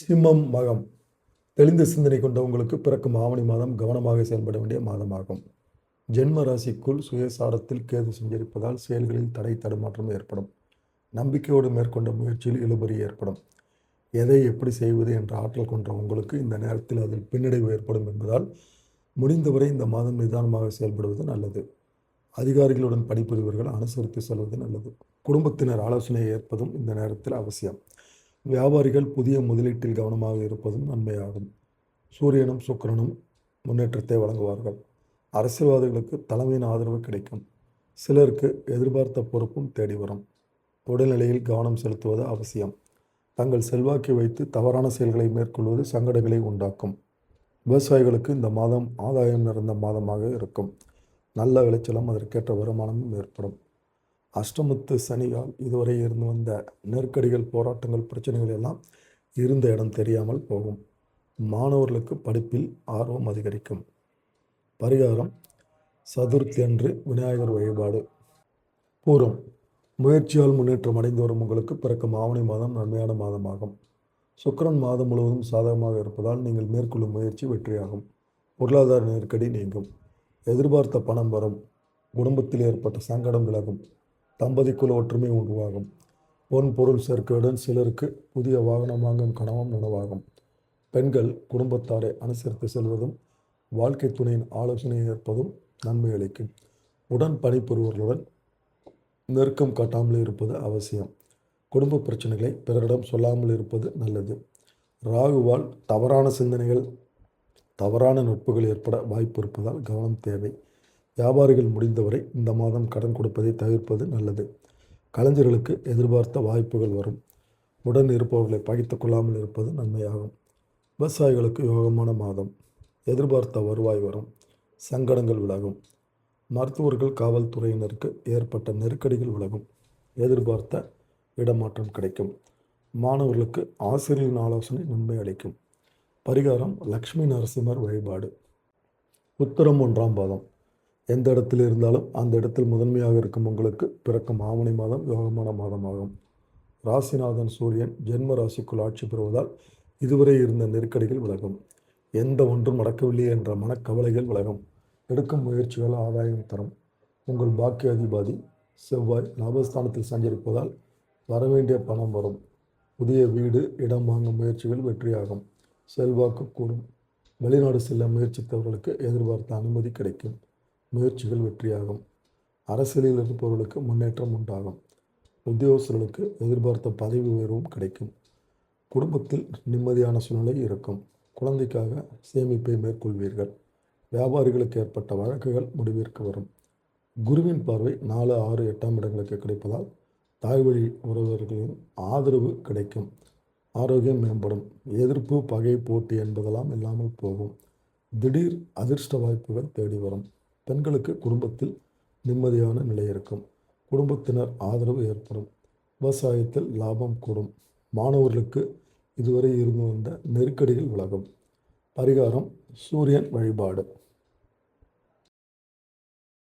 சிம்மம் மகம் தெளிந்த சிந்தனை கொண்ட உங்களுக்கு பிறக்கும் ஆவணி மாதம் கவனமாக செயல்பட வேண்டிய மாதமாகும். ஜென்ம ராசிக்குள் சுயசாரத்தில் கேது சஞ்சரிப்பதால் செயல்களில் தடை தடுமாற்றம் ஏற்படும். நம்பிக்கையோடு மேற்கொண்ட முயற்சியில் இழுபறி ஏற்படும். எதை எப்படி செய்வது என்ற ஆற்றல் கொண்ட உங்களுக்கு இந்த நேரத்தில் அதில் பின்னடைவு ஏற்படும் என்பதால் முடிந்தவரை இந்த மாதம் நிதானமாக செயல்படுவது நல்லது. அதிகாரிகளுடன் பணிபுரிவர்கள் அனுசரித்து செல்வது நல்லது. குடும்பத்தினர் ஆலோசனை ஏற்பதும் இந்த நேரத்தில் அவசியம். வியாபாரிகள் புதிய முதலீட்டில் கவனமாக இருப்பதும் நன்மையாகும். சூரியனும் சுக்கிரனும் முன்னேற்றத்தை வழங்குவார்கள். அரசியல்வாதிகளுக்கு தலைமையின் ஆதரவு கிடைக்கும். சிலருக்கு எதிர்பார்த்த பொறுப்பும் தேடி வரும். உடல்நிலையில் கவனம் செலுத்துவது அவசியம். தங்கள் செல்வாக்கை வைத்து தவறான செயல்களை மேற்கொள்வது சங்கடங்களை உண்டாக்கும். விவசாயிகளுக்கு இந்த மாதம் ஆதாயம் நிறைந்த மாதமாக இருக்கும். நல்ல விளைச்சலும் அதற்கேற்ற வருமானமும் ஏற்படும். அஷ்டமத்து சனியால் இதுவரை இருந்து வந்த நெருக்கடிகள், போராட்டங்கள், பிரச்சனைகள் எல்லாம் இருந்த இடம் தெரியாமல் போகும். மாணவர்களுக்கு படிப்பில் ஆர்வம் அதிகரிக்கும். பரிகாரம்: சதுர்த்தி அன்று விநாயகர் வழிபாடு. பூரம் முயற்சியால் முன்னேற்றம் அடைந்து வரும் உங்களுக்கு பிறக்கும் ஆவணி மாதம் நன்மையான மாதமாகும். சுக்கிரன் மாதம் முழுவதும் சாதகமாக இருப்பதால் நீங்கள் மேற்கொள்ளும் முயற்சி வெற்றியாகும். பொருளாதார நெருக்கடி நீங்கும். எதிர்பார்த்த பணம் வரும். குடும்பத்தில் ஏற்பட்ட சங்கடம் விலகும். தம்பதிக்குள் ஒற்றுமை உருவாகும். பொன் பொருள் சேர்க்கையுடன் சிலருக்கு புதிய வாகனம் வாங்கும் கனவும் நனவாகும். பெண்கள் குடும்பத்தாரை அனுசரித்து செல்வதும் வாழ்க்கை துணையின் ஆலோசனை ஏற்பதும் நன்மை அளிக்கும். உடன் பணிபுரிவர்களுடன் நெருக்கம் காட்டாமல் இருப்பது அவசியம். குடும்ப பிரச்சனைகளை பிறரிடம் சொல்லாமல் இருப்பது நல்லது. ராகுவால் தவறான சிந்தனைகள், தவறான நட்புகள் ஏற்பட வாய்ப்பு இருப்பதால் கவனம் தேவை. வியாபாரிகள் முடிந்தவரை இந்த மாதம் கடன் கொடுப்பதை தவிர்ப்பது நல்லது. கலைஞர்களுக்கு எதிர்பார்த்த வாய்ப்புகள் வரும். உடன் இருப்பவர்களை பகைத்துக் கொள்ளாமல் இருப்பது நன்மையாகும். விவசாயிகளுக்கு யோகமான மாதம். எதிர்பார்த்த வருவாய் வரும். சங்கடங்கள் விலகும். மருத்துவர்கள், காவல்துறையினருக்கு ஏற்பட்ட நெருக்கடிகள் விலகும். எதிர்பார்த்த இடமாற்றம் கிடைக்கும். மாணவர்களுக்கு ஆசிரியரின் ஆலோசனை நன்மை அளிக்கும். பரிகாரம்: லக்ஷ்மி நரசிம்மர் வழிபாடு. உத்தரம் 1ஆம் பாதம். எந்த இடத்தில் இருந்தாலும் அந்த இடத்தில் முதன்மையாக இருக்கும் உங்களுக்கு பிறக்கும் ஆவணி மாதம் யோகமான மாதமாகும். ராசிநாதன் சூரியன் ஜென்ம ராசிக்குள் ஆட்சி பெறுவதால் இதுவரை இருந்த நெருக்கடிகள் விலகும். எந்த ஒன்றும் நடக்கவில்லை என்ற மனக்கவலைகள் விலகும். எடுக்கும் முயற்சிகள் ஆதாயம் தரும். உங்கள் பாக்கிய அதிபதி செவ்வாய் லாபஸ்தானத்தில் சஞ்சரிப்பதால் வரவேண்டிய பணம் வரும். புதிய வீடு, இடம் வாங்கும் முயற்சிகள் வெற்றியாகும். செல்வாக்கு கூடும். வெளிநாடு செல்ல முயற்சித்தவர்களுக்கு எதிர்பார்த்த அனுமதி கிடைக்கும். முயற்சிகள் வெற்றியாகும். அரசியலில் இருப்பவர்களுக்கு முன்னேற்றம் உண்டாகும். உத்தியோகஸ்தர்களுக்கு எதிர்பார்த்த பதவி உயர்வும் கிடைக்கும். குடும்பத்தில் நிம்மதியான சூழ்நிலை இருக்கும். குழந்தைக்காக சேமிப்பை மேற்கொள்வீர்கள். வியாபாரிகளுக்கு ஏற்பட்ட வழக்குகள் முடிவிற்கு வரும். குருவின் பார்வை 4, 6, 8ஆம் இடங்களுக்கு கிடைப்பதால் தாய் வழி உறவினர்களின் ஆதரவு கிடைக்கும். ஆரோக்கியம் மேம்படும். எதிர்ப்பு, பகை, போட்டி என்பதெல்லாம் இல்லாமல் போகும். திடீர் அதிர்ஷ்ட வாய்ப்புகள் தேடி வரும். பெண்களுக்கு குடும்பத்தில் நிம்மதியான நிலை இருக்கும். குடும்பத்தினர் ஆதரவு ஏற்படும். விவசாயத்தில் லாபம் கூடும். மாணவர்களுக்கு இதுவரை இருந்து வந்த நெருக்கடிகள் விலகும். பரிகாரம்: சூரியன் வழிபாடு.